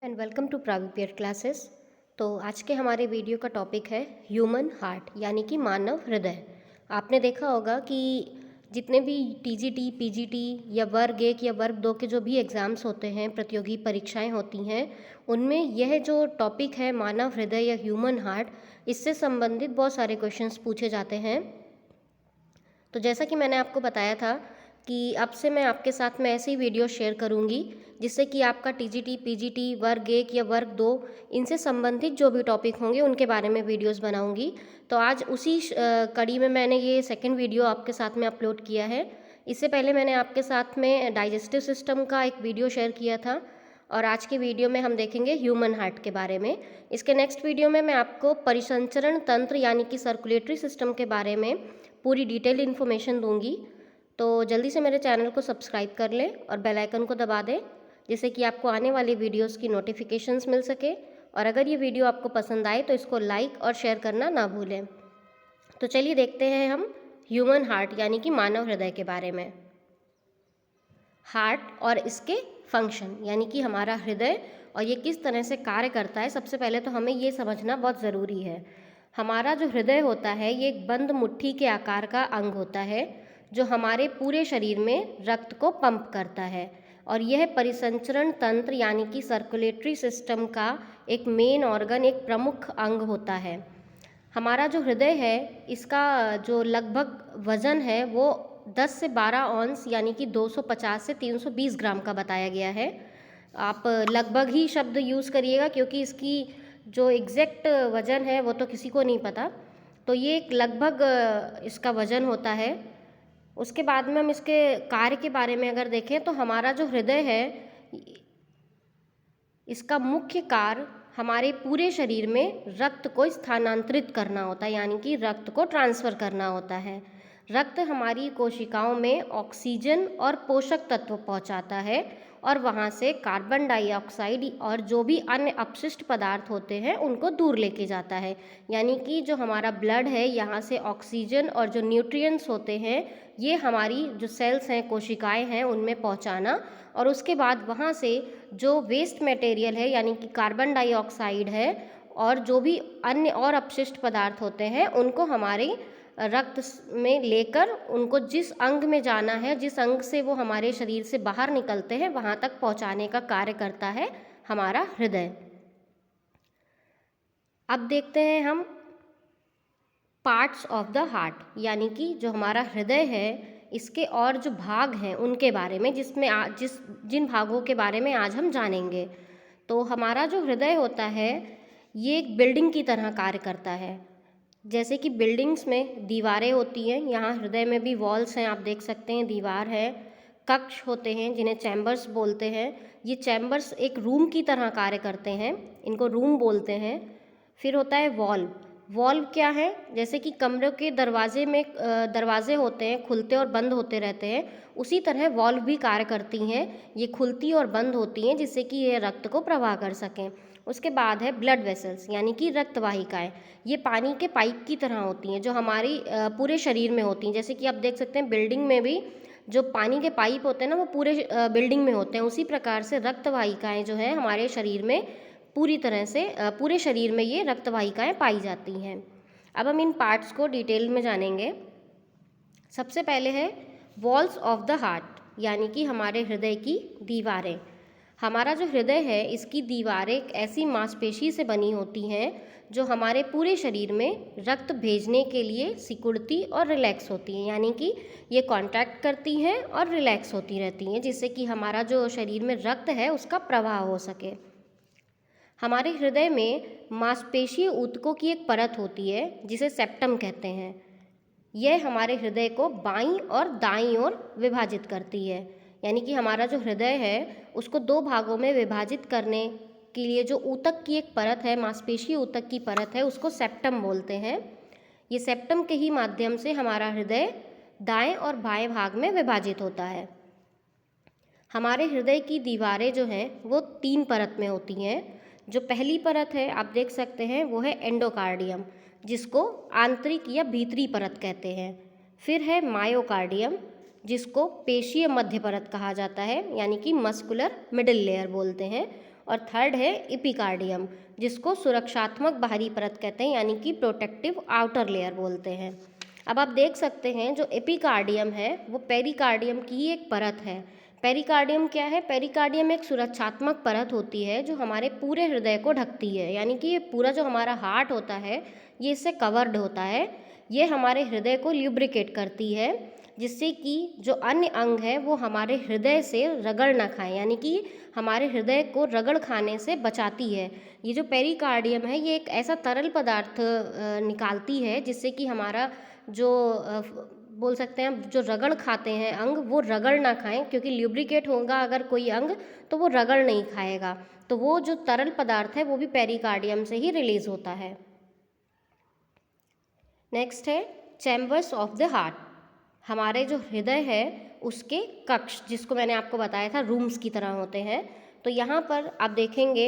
And welcome to प्राविपियर classes. तो आज के हमारे वीडियो का टॉपिक है ह्यूमन हार्ट यानी कि मानव हृदय। आपने देखा होगा कि जितने भी टीजीटी, पीजीटी या वर्ग 1 या वर्ग 2 के जो भी एग्ज़ाम्स होते हैं, प्रतियोगी परीक्षाएं होती हैं, उनमें यह जो टॉपिक है मानव हृदय या ह्यूमन हार्ट, इससे संबंधित बहुत सारे क्वेश्चंस पूछे जाते हैं। तो जैसा कि मैंने आपको बताया था कि अब से मैं आपके साथ में ऐसी वीडियो शेयर करूंगी जिससे कि आपका टीजीटी, पीजीटी, वर्ग 1 या वर्ग 2 इनसे संबंधित जो भी टॉपिक होंगे उनके बारे में वीडियोस बनाऊंगी। तो आज उसी कड़ी में मैंने ये सेकंड वीडियो आपके साथ में अपलोड किया है। इससे पहले मैंने आपके साथ में डाइजेस्टिव सिस्टम का एक वीडियो शेयर किया था और आज के वीडियो में हम देखेंगे ह्यूमन हार्ट के बारे में। इसके नेक्स्ट वीडियो में मैं आपको परिसंचरण तंत्र यानी कि सर्कुलेटरी सिस्टम के बारे में पूरी डिटेल इन्फॉर्मेशन दूंगी। तो जल्दी से मेरे चैनल को सब्सक्राइब कर लें और बेल आइकन को दबा दें जिससे कि आपको आने वाली वीडियोस की नोटिफिकेशंस मिल सके। और अगर ये वीडियो आपको पसंद आए तो इसको लाइक और शेयर करना ना भूलें। तो चलिए देखते हैं हम ह्यूमन हार्ट यानी कि मानव हृदय के बारे में। हार्ट और इसके फंक्शन यानी कि हमारा हृदय और ये किस तरह से कार्य करता है, सबसे पहले तो हमें ये समझना बहुत ज़रूरी है। हमारा जो हृदय होता है ये एक बंद मुट्ठी के आकार का अंग होता है जो हमारे पूरे शरीर में रक्त को पंप करता है और यह परिसंचरण तंत्र यानी कि सर्कुलेटरी सिस्टम का एक मेन ऑर्गन, एक प्रमुख अंग होता है। हमारा जो हृदय है इसका जो लगभग वज़न है वो 10 से 12 औंस यानी कि 250 से 320 ग्राम का बताया गया है। आप लगभग ही शब्द यूज़ करिएगा क्योंकि इसकी जो एग्जैक्ट वज़न है वो तो किसी को नहीं पता। तो ये एक लगभग इसका वज़न होता है। उसके बाद में हम इसके कार्य के बारे में अगर देखें तो हमारा जो हृदय है इसका मुख्य कार्य हमारे पूरे शरीर में रक्त को स्थानांतरित करना होता है यानी कि रक्त को ट्रांसफ़र करना होता है। रक्त हमारी कोशिकाओं में ऑक्सीजन और पोषक तत्व पहुंचाता है और वहां से कार्बन डाइऑक्साइड और जो भी अन्य अपशिष्ट पदार्थ होते हैं उनको दूर लेके जाता है। यानी कि जो हमारा ब्लड है यहाँ से ऑक्सीजन और जो न्यूट्रिएंट्स होते हैं ये हमारी जो सेल्स हैं, कोशिकाएं हैं, उनमें पहुंचाना और उसके बाद वहाँ से जो वेस्ट मटेरियल है यानी कि कार्बन डाइऑक्साइड है और जो भी अन्य और अपशिष्ट पदार्थ होते हैं उनको हमारे रक्त में लेकर उनको जिस अंग में जाना है, जिस अंग से वो हमारे शरीर से बाहर निकलते हैं वहाँ तक पहुँचाने का कार्य करता है हमारा हृदय। अब देखते हैं हम पार्ट्स ऑफ द हार्ट यानी कि जो हमारा हृदय है इसके और जो भाग हैं उनके बारे में, जिन भागों के बारे में आज हम जानेंगे। तो हमारा जो हृदय होता है ये एक बिल्डिंग की तरह कार्य करता है। जैसे कि बिल्डिंग्स में दीवारें होती हैं, यहाँ हृदय में भी वॉल्स हैं, आप देख सकते हैं, दीवार है, कक्ष होते हैं जिन्हें चैम्बर्स बोलते हैं। ये चैम्बर्स एक रूम की तरह कार्य करते हैं, इनको रूम बोलते हैं। फिर होता है वॉल्व। वॉल्व क्या है? जैसे कि कमरों के दरवाजे में दरवाजे होते हैं, खुलते और बंद होते रहते हैं, उसी तरह वॉल्व भी कार्य करती हैं। ये खुलती और बंद होती हैं जिससे कि ये रक्त को प्रवाह कर सकें। उसके बाद है ब्लड वेसल्स यानी कि रक्त वाहिकाएँ। ये पानी के पाइप की तरह होती हैं जो हमारी पूरे शरीर में होती हैं। जैसे कि आप देख सकते हैं बिल्डिंग में भी जो पानी के पाइप होते हैं ना वो पूरे बिल्डिंग में होते हैं, उसी प्रकार से रक्त वाहिकाएँ जो हैं हमारे शरीर में पूरी तरह से पूरे शरीर में ये रक्त वाहिकाएँ पाई जाती हैं। अब हम इन पार्ट्स को डिटेल में जानेंगे। सबसे पहले है वॉल्स ऑफ द हार्ट यानी कि हमारे हृदय की दीवारें। हमारा जो हृदय है इसकी दीवारें एक ऐसी मांसपेशी से बनी होती हैं जो हमारे पूरे शरीर में रक्त भेजने के लिए सिकुड़ती और रिलैक्स होती हैं, यानी कि ये कांटेक्ट करती हैं और रिलैक्स होती रहती हैं जिससे कि हमारा जो शरीर में रक्त है उसका प्रवाह हो सके। हमारे हृदय में मांसपेशीय ऊतकों की एक परत होती है जिसे सेप्टम कहते हैं। यह हमारे हृदय को बाईं और दाईं ओर विभाजित करती है। यानी कि हमारा जो हृदय है उसको दो भागों में विभाजित करने के लिए जो ऊतक की एक परत है, मांसपेशीय ऊतक की परत है, उसको सेप्टम बोलते हैं। ये सेप्टम के ही माध्यम से हमारा हृदय दाएं और बाएं भाग में विभाजित होता है। हमारे हृदय की दीवारें जो हैं वो 3 परत में होती हैं। जो पहली परत है आप देख सकते हैं वो है एंडोकार्डियम जिसको आंतरिक या भीतरी परत कहते हैं। फिर है मायोकार्डियम जिसको पेशीय मध्य परत कहा जाता है यानी कि मस्कुलर मिडिल लेयर बोलते हैं। और थर्ड है एपिकार्डियम, जिसको सुरक्षात्मक बाहरी परत कहते हैं, यानी कि प्रोटेक्टिव आउटर लेयर बोलते हैं। अब आप देख सकते हैं जो एपिकार्डियम है वो पेरिकार्डियम की ही एक परत है। पेरिकार्डियम क्या है? पेरिकार्डियम एक सुरक्षात्मक परत होती है जो हमारे पूरे हृदय को ढकती है, यानी कि ये पूरा जो हमारा हार्ट होता है ये इससे कवर्ड होता है। ये हमारे हृदय को ल्यूब्रिकेट करती है, जिससे कि जो अन्य अंग है वो हमारे हृदय से रगड़ ना खाएं, यानी कि हमारे हृदय को रगड़ खाने से बचाती है। ये जो पेरिकार्डियम है ये एक ऐसा तरल पदार्थ निकालती है जिससे कि हमारा जो बोल सकते हैं जो रगड़ खाते हैं अंग वो रगड़ ना खाएं, क्योंकि ल्यूब्रिकेट होगा अगर कोई अंग तो वो रगड़ नहीं खाएगा। तो वो जो तरल पदार्थ है वो भी पेरिकार्डियम से ही रिलीज होता है। नेक्स्ट है चैम्बर्स ऑफ द हार्ट। हमारे जो हृदय है उसके कक्ष, जिसको मैंने आपको बताया था रूम्स की तरह होते हैं। तो यहाँ पर आप देखेंगे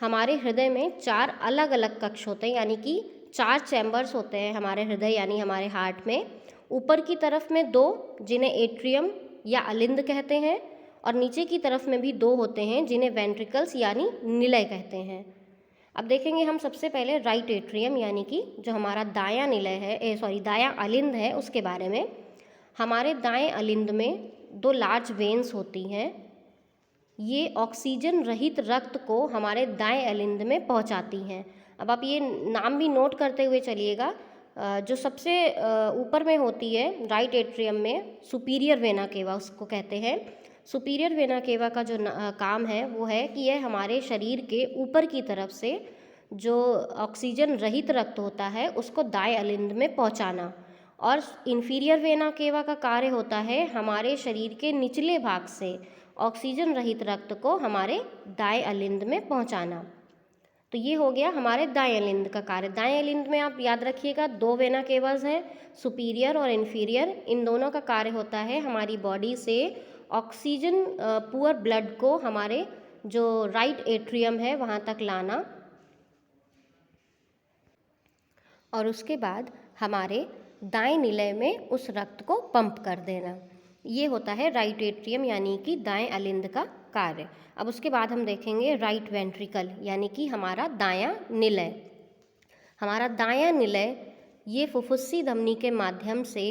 हमारे हृदय में 4 अलग अलग कक्ष होते हैं, यानी कि 4 चैम्बर्स होते हैं हमारे हृदय यानी हमारे हार्ट में। ऊपर की तरफ में 2 जिन्हें एट्रियम या अलिंद कहते हैं, और नीचे की तरफ में भी 2 होते हैं जिन्हें वेंट्रिकल्स यानी निलय कहते हैं। अब देखेंगे हम सबसे पहले राइट एट्रियम यानी कि जो हमारा दायां निलय है दायां अलिंद है उसके बारे में। हमारे दाएं अलिंद में 2 लार्ज वेन्स होती हैं। ये ऑक्सीजन रहित रक्त को हमारे दाएं अलिंद में पहुंचाती हैं। अब आप ये नाम भी नोट करते हुए चलिएगा। जो सबसे ऊपर में होती है राइट एट्रियम में सुपीरियर वेना केवा उसको कहते हैं। सुपीरियर वेना केवा का जो काम है वो है कि यह हमारे शरीर के ऊपर की तरफ से जो ऑक्सीजन रहित रक्त होता है उसको दाएं अलिंद में पहुंचाना, और इन्फीरियर वेना केवा का कार्य होता है हमारे शरीर के निचले भाग से ऑक्सीजन रहित रक्त को हमारे दाएं अलिंद में पहुंचाना। तो ये हो गया हमारे दाएं अलिंद का कार्य। दाएं अलिंद में आप याद रखिएगा 2 वेना केवास हैं, सुपीरियर और इन्फीरियर। इन दोनों का कार्य होता है हमारी बॉडी से ऑक्सीजन पुअर ब्लड को हमारे जो राइट एट्रियम है वहाँ तक लाना, और उसके बाद हमारे दाएं निलय में उस रक्त को पंप कर देना। ये होता है राइट एट्रियम यानी कि दाएं अलिंद का कार्य। अब उसके बाद हम देखेंगे राइट वेंट्रिकल यानी कि हमारा दायां निलय। हमारा दायां निलय ये फुफ्फुसी धमनी के माध्यम से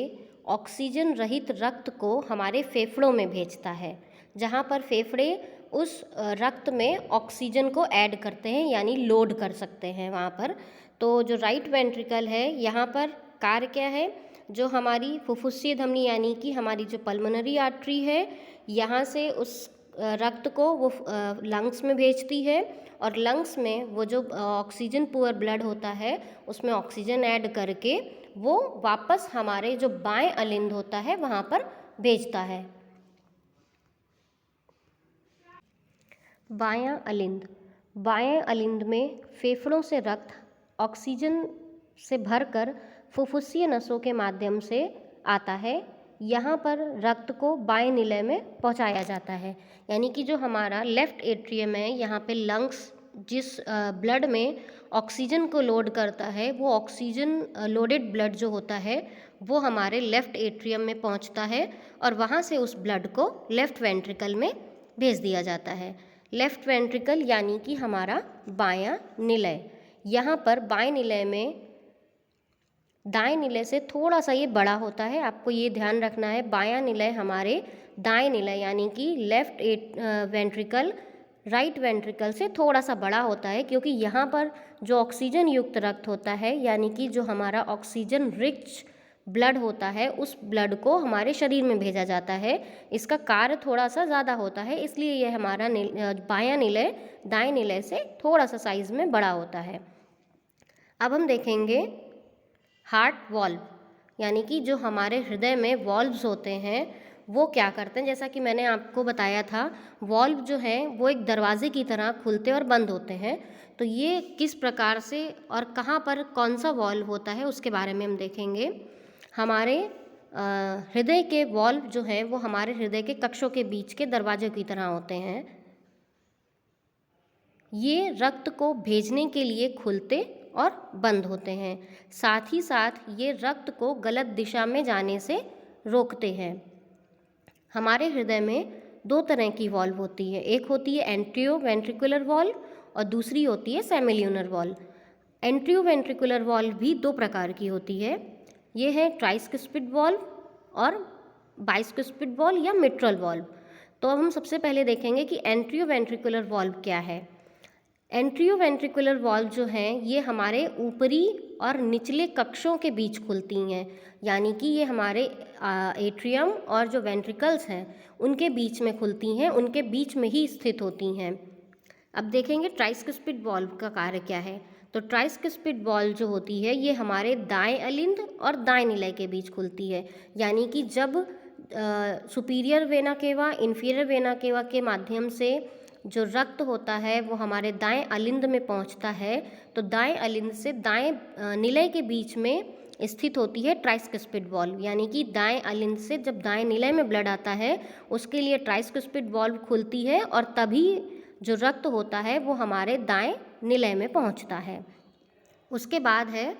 ऑक्सीजन रहित रक्त को हमारे फेफड़ों में भेजता है, जहाँ पर फेफड़े उस रक्त में ऑक्सीजन को ऐड करते हैं यानी लोड कर सकते हैं वहाँ पर। तो जो राइट वेंट्रिकल है यहाँ पर कार्य क्या है, जो हमारी फुफ्फुसीय धमनी यानी कि हमारी जो पल्मोनरी आर्टरी है यहाँ से उस रक्त को वो लंग्स में भेजती है, और लंग्स में वो जो ऑक्सीजन पुअर ब्लड होता है उसमें ऑक्सीजन ऐड करके वो वापस हमारे जो बाएं अलिंद होता है वहाँ पर भेजता है। बायां अलिंद। बाएं अलिंद में फेफड़ों से रक्त ऑक्सीजन से भरकर फुफ्फुसीय नसों के माध्यम से आता है। यहाँ पर रक्त को बाएं निलय में पहुँचाया जाता है, यानी कि जो हमारा लेफ़्ट एट्रियम है यहाँ पे लंग्स जिस ब्लड में ऑक्सीजन को लोड करता है वो ऑक्सीजन लोडेड ब्लड जो होता है वो हमारे लेफ़्ट एट्रियम में पहुँचता है, और वहाँ से उस ब्लड को लेफ़्ट वेंट्रिकल में भेज दिया जाता है। लेफ़्ट वेंट्रिकल यानी कि हमारा बायां निलय। यहाँ पर बाएं निलय में दाएं निलय से थोड़ा सा ये बड़ा होता है, आपको ये ध्यान रखना है। बायां निलय हमारे दाएं निलय यानी कि लेफ़्ट वेंट्रिकल राइट वेंट्रिकल से थोड़ा सा बड़ा होता है, क्योंकि यहाँ पर जो ऑक्सीजन युक्त रक्त होता है यानी कि जो हमारा ऑक्सीजन रिच ब्लड होता है उस ब्लड को हमारे शरीर में भेजा जाता है। इसका कार्य थोड़ा सा ज़्यादा होता है, इसलिए यह हमारा बायां निलय दाएं निलय से थोड़ा सा साइज़ में बड़ा होता है। अब हम देखेंगे हार्ट वॉल्व, यानी कि जो हमारे हृदय में वॉल्व्स होते हैं वो क्या करते हैं। जैसा कि मैंने आपको बताया था वॉल्व जो है वो एक दरवाजे की तरह खुलते और बंद होते हैं। तो ये किस प्रकार से और कहाँ पर कौन सा वॉल्व होता है उसके बारे में हम देखेंगे। हमारे हृदय के वॉल्व जो हैं वो हमारे हृदय के कक्षों के बीच के दरवाजे की तरह होते हैं। ये रक्त को भेजने के लिए खुलते और बंद होते हैं, साथ ही साथ ये रक्त को गलत दिशा में जाने से रोकते हैं। हमारे हृदय में दो तरह की वॉल्व होती है, एक होती है एंट्रियोवेंट्रिकुलर वॉल्व और दूसरी होती है सेमिल्यूनर वॉल्व। एंट्रियोवेंट्रिकुलर वॉल्व भी दो प्रकार की होती है, ये है ट्राइस्किस्पिड वॉल्व और बाइस्किस्पिड वॉल्व या मिट्रल वॉल्व। तो अब हम सबसे पहले देखेंगे कि एंट्रियोवेंट्रिकुलर वॉल्व क्या है। एंट्रियोवेंट्रिकुलर वॉल्व जो हैं ये हमारे ऊपरी और निचले कक्षों के बीच खुलती हैं, यानी कि ये हमारे एट्रियम और जो वेंट्रिकल्स हैं उनके बीच में खुलती हैं, उनके बीच में ही स्थित होती हैं। अब देखेंगे ट्राइस्किस्पिड वॉल्व का कार्य क्या है। तो ट्राइस्किस्पिड वॉल्व जो होती है ये हमारे दाएं अलिंद और दाएं निलय के बीच खुलती है, यानी कि जब superior vena cava inferior vena cava के माध्यम से जो रक्त होता है वो हमारे दाएं अलिंद में पहुंचता है, तो दाएं अलिंद से दाएं निलय के बीच में स्थित होती है ट्राइस्किस्पिड वॉल्व, यानी कि दाएं अलिंद से जब दाएं निलय में ब्लड आता है उसके लिए ट्राइस्किस्पिड वॉल्व खुलती है और तभी जो रक्त होता है वो हमारे दाएं निलय में पहुंचता है। उसके बाद है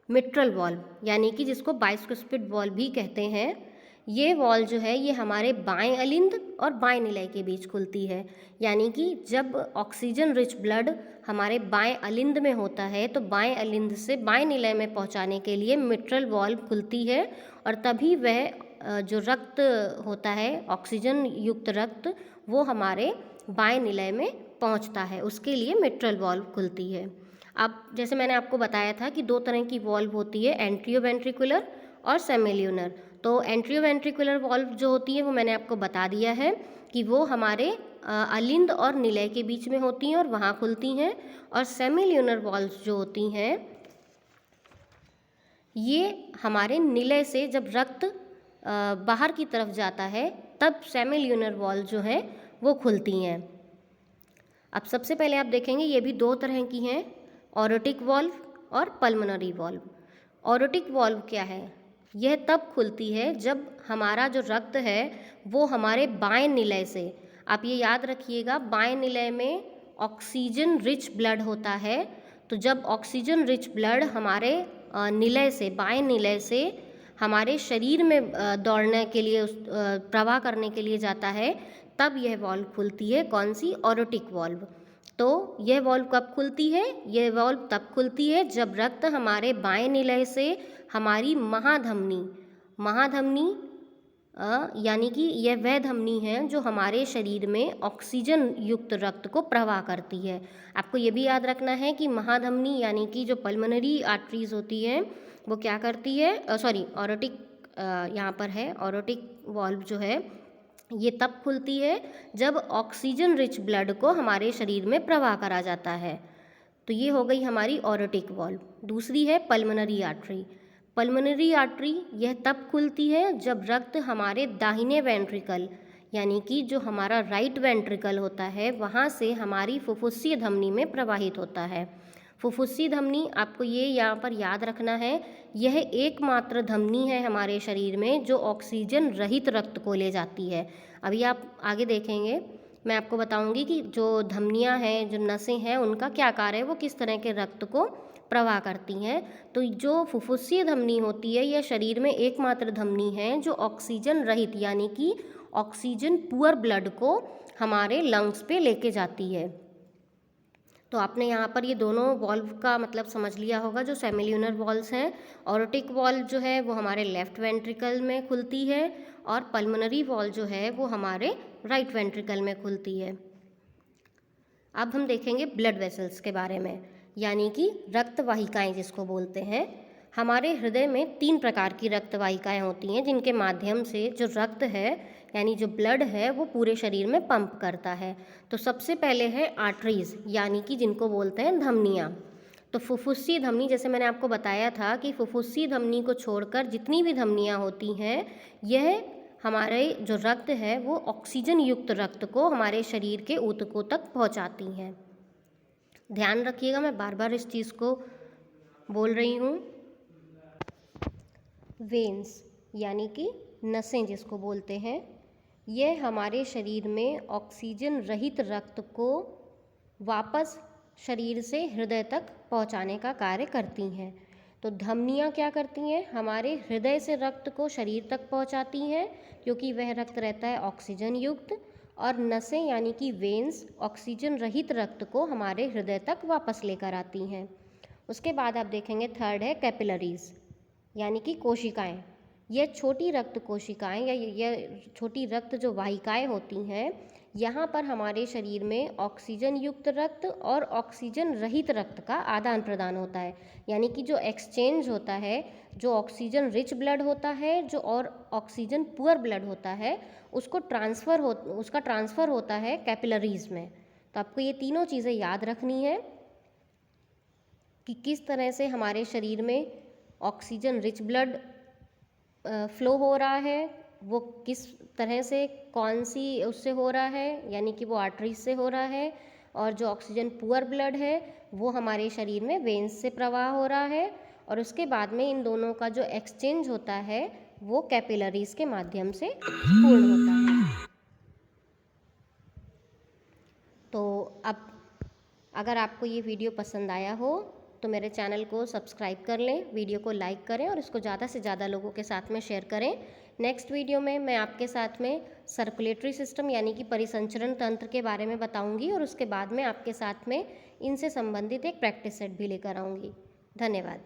मिट्रल वॉल्व, यानी कि जिसको बाइस्किस्पिड वॉल्व भी कहते हैं। ये वॉल्व जो है ये हमारे बाएं अलिंद और बाएं निलय के बीच खुलती है, यानी कि जब ऑक्सीजन रिच ब्लड हमारे बाएं अलिंद में होता है तो बाएं अलिंद से बाएं निलय में पहुंचाने के लिए मिट्रल वॉल्व खुलती है और तभी वह जो रक्त होता है ऑक्सीजन युक्त रक्त वो हमारे बाएं निलय में पहुंचता है, उसके लिए मिट्रल वॉल्व खुलती है। अब जैसे मैंने आपको बताया था कि दो तरह की वॉल्व होती है, एंट्रियोवेंट्रिकुलर और सेमिल्यूनर। तो एंट्रियोवेंट्रिकुलर वॉल्व जो होती है वो मैंने आपको बता दिया है कि वो हमारे अलिंद और निलय के बीच में होती हैं और वहाँ खुलती हैं, और सेमिल्यूनर वॉल्व जो होती हैं ये हमारे निलय से जब रक्त बाहर की तरफ जाता है तब सेमिल्यूनर वॉल्व जो है वो खुलती हैं। अब सबसे पहले आप देखेंगे ये भी दो तरह की हैं, ऑरोटिक वॉल्व और पल्मोनरी वॉल्व। ऑरोटिक वॉल्व क्या है, यह तब खुलती है जब हमारा जो रक्त है वो हमारे बाएं निलय से, आप ये याद रखिएगा बाएं निलय में ऑक्सीजन रिच ब्लड होता है, तो जब ऑक्सीजन रिच ब्लड हमारे निलय से बाएं निलय से हमारे शरीर में दौड़ने के लिए प्रवाह करने के लिए जाता है तब यह वॉल्व खुलती है। कौन सी, ऑरोटिक वॉल्व। तो यह वॉल्व कब खुलती है, यह वॉल्व तब खुलती है जब रक्त हमारे बाएं निलय से हमारी महाधमनी यानी कि यह वह धमनी है जो हमारे शरीर में ऑक्सीजन युक्त रक्त को प्रवाह करती है। आपको ये भी याद रखना है कि महाधमनी यानी कि जो पल्मोनरी आर्टरीज होती हैं वो क्या करती है, ऑरोटिक यहाँ पर है, ऑरोटिक वॉल्व जो है ये तब खुलती है जब ऑक्सीजन रिच ब्लड को हमारे शरीर में प्रवाह करा जाता है। तो ये हो गई हमारी ऑरोटिक वॉल्व। दूसरी है पल्मोनरी आर्टरी। पल्मोनरी आर्टरी यह तब खुलती है जब रक्त हमारे दाहिने वेंट्रिकल यानी कि जो हमारा राइट वेंट्रिकल होता है वहाँ से हमारी फुफ्फुसीय धमनी में प्रवाहित होता है। फुफ्फुसीय धमनी आपको ये यहाँ पर याद रखना है, यह एकमात्र धमनी है हमारे शरीर में जो ऑक्सीजन रहित रक्त को ले जाती है। अभी आप आगे देखेंगे, मैं आपको बताऊंगी कि जो धमनियाँ हैं, जो नसें हैं, उनका क्या कार्य है, वो किस तरह के रक्त को प्रवाह करती हैं। तो जो फुफ्फुसीय धमनी होती है यह शरीर में एकमात्र धमनी है जो ऑक्सीजन रहित यानी कि ऑक्सीजन पुअर ब्लड को हमारे लंग्स पे लेके जाती है। तो आपने यहाँ पर ये दोनों वॉल्व का मतलब समझ लिया होगा जो सेमिल्यूनर वॉल्व्स हैं। ऑरोटिक वॉल्व जो है वो हमारे लेफ्ट वेंट्रिकल में खुलती है और पल्मोनरी वॉल्व जो है वो हमारे राइट वेंट्रिकल में खुलती है। अब हम देखेंगे ब्लड वेसल्स के बारे में, यानी कि रक्त वाहिकाएँ जिसको बोलते हैं। हमारे हृदय में 3 प्रकार की रक्त वाहिकाएँ होती हैं जिनके माध्यम से जो रक्त है यानी जो ब्लड है वो पूरे शरीर में पंप करता है। तो सबसे पहले है आर्टरीज यानी कि जिनको बोलते हैं धमनियाँ। तो फुफ्फुसीय धमनी, जैसे मैंने आपको बताया था कि फुफ्फुसीय धमनी को छोड़कर जितनी भी धमनियाँ होती हैं यह हमारे जो रक्त है वो ऑक्सीजन युक्त रक्त को हमारे शरीर के ऊतकों तक पहुँचाती हैं। ध्यान रखिएगा, मैं बार बार इस चीज़ को बोल रही हूँ। वेन्स यानी कि नसें जिसको बोलते हैं, यह हमारे शरीर में ऑक्सीजन रहित रक्त को वापस शरीर से हृदय तक पहुंचाने का कार्य करती हैं। तो धमनियाँ क्या करती हैं, हमारे हृदय से रक्त को शरीर तक पहुंचाती हैं क्योंकि वह रक्त रहता है ऑक्सीजन युक्त, और नसें यानी कि वेन्स ऑक्सीजन रहित रक्त को हमारे हृदय तक वापस लेकर आती हैं। उसके बाद आप देखेंगे थर्ड है कैपिलरीज यानी कि कोशिकाएं। ये छोटी रक्त कोशिकाएं या ये छोटी रक्त जो वाहिकाएं होती हैं, यहाँ पर हमारे शरीर में ऑक्सीजन युक्त रक्त और ऑक्सीजन रहित रक्त का आदान प्रदान होता है। यानी कि जो एक्सचेंज होता है, जो ऑक्सीजन रिच ब्लड होता है जो और ऑक्सीजन पुअर ब्लड होता है, उसका ट्रांसफ़र होता है कैपिलरीज में। तो आपको ये तीनों चीज़ें याद रखनी है कि किस तरह से हमारे शरीर में ऑक्सीजन रिच ब्लड फ्लो हो रहा है, वो किस तरह से कौन सी उससे हो रहा है, यानी कि वो आर्टरीज से हो रहा है, और जो ऑक्सीजन पुअर ब्लड है वो हमारे शरीर में वेन्स से प्रवाह हो रहा है, और उसके बाद में इन दोनों का जो एक्सचेंज होता है वो कैपिलरीज के माध्यम से पूर्ण होता है। तो अब अगर आपको ये वीडियो पसंद आया हो तो मेरे चैनल को सब्सक्राइब कर लें, वीडियो को लाइक करें और इसको ज़्यादा से ज़्यादा लोगों के साथ में शेयर करें। नेक्स्ट वीडियो में मैं आपके साथ में सर्कुलेटरी सिस्टम यानी कि परिसंचरण तंत्र के बारे में बताऊंगी, और उसके बाद में आपके साथ में इनसे संबंधित एक प्रैक्टिस सेट भी लेकर आऊँगी। धन्यवाद।